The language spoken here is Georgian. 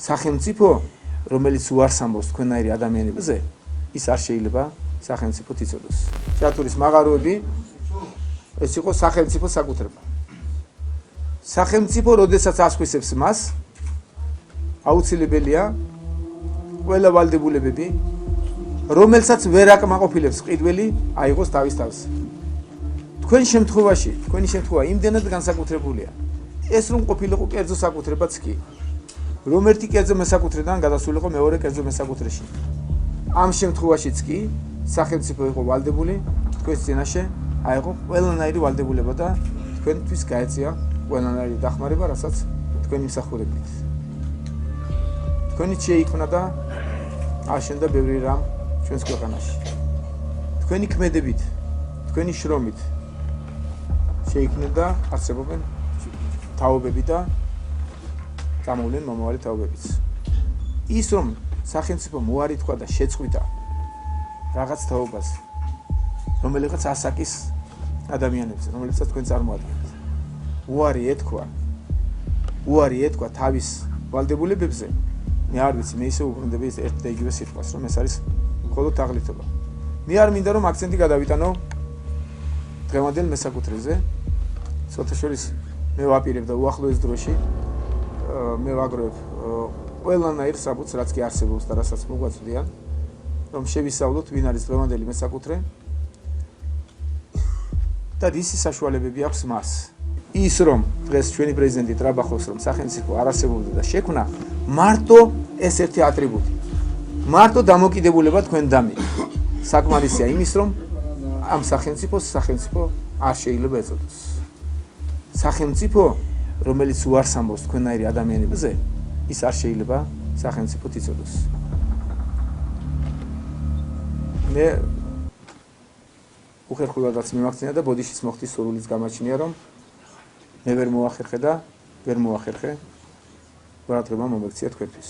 სახელმწიფო, რომელიც უარს ამბობს თქვენაირი ადამიანებზე, ის არ შეიძლება სახელმწიფოდ იწოდოს. თეატრის მაღაროები ეს იყო სახელმწიფო საკუთრება. სახელმწიფო, როდესაც ასხვისებს მას, აუცილებელია ყველა ვალდებულებები, რომელსაც ვერ აკმაყოფილებს ყიდველი, აიღოს თავის თავს. თქვენი შემთხვევა იმდენად განსაკუთრებულია. ეს რომ ყოფილიყო კერძო საკუთრებაც კი. რომ ერთი კერძო მესაკუთრედან გადასულიყო მეორე კერძო მესაკუთრეში. ამ შემთხვევაშიც კი სახელმწიფო იყო ვალდებული თქვენს წინაშე აიღო ყველანაირი ვალდებულება და თქვენთვის გაეწია ყველანაირი დახმარება, რასაც თქვენი მსახურებით. თქვენი შეიქმნა და აშენდა ბევრი რამ ჩვენს ქვეყანაში. თქვენი ქმედებით, თქვენი შრომით შეიქმნა და არსებობენ თაობები და გამოვლენ მომავალი თაობებიც. ის რომ სახელმწიფო მოარი თქვა და შეწყვიტა რაღაც თაობას, რომელიღაც ასაკის ადამიანებზე, რომელსაც თქვენ წარმოადგენთ. უარი ეთქვა თავის ვალდებულებებზე. მე არ ვიცი, მე ისე უბრუნდები ერთ და იგივე სიტყვას, რომ ეს არის მხოლოდ თაღლითობა. მე არ მინდა რომ აქცენტი გადავიტანო დღევანდელ მესაკუთრეზე. სოთაშორის მე ვაპირებ და უახლოეს დროში მე ვაგროვებ ყველანაირ საბუთს, რაც კი არსებობს და რასაც მოგვაწვდიან, რომ შევისწავლოთ ვინ არის დღევანდელი მესაკუთრე და რისი საშუალებები აქვს მას. ის რომ დღეს ჩვენი პრეზიდენტი ტრაბახობს, რომ სახელმწიფო არ არსებობდა და შექმნა, მარტო ეს ერთი ატრიბუტი. მარტო დამოკიდებულება თქვენ დამი. საკმარისია იმის, რომ ამ სახელმწიფოს არ შეიძლება ეწოდოს. სახელმწიფო, რომელიც უარს ამბობს თქვენაირი ადამიანებზე, ის არ შეიძლება სახელმწიფოდ იწოდოს. მე უხერხულადაც მიმაქცია და ბოდიშის მოხდის სურვილიც გამაჩნია, რომ მე ვერ მოახერხე და ვერ მოახერხე ყურადღება მომექცია თქვენთვის.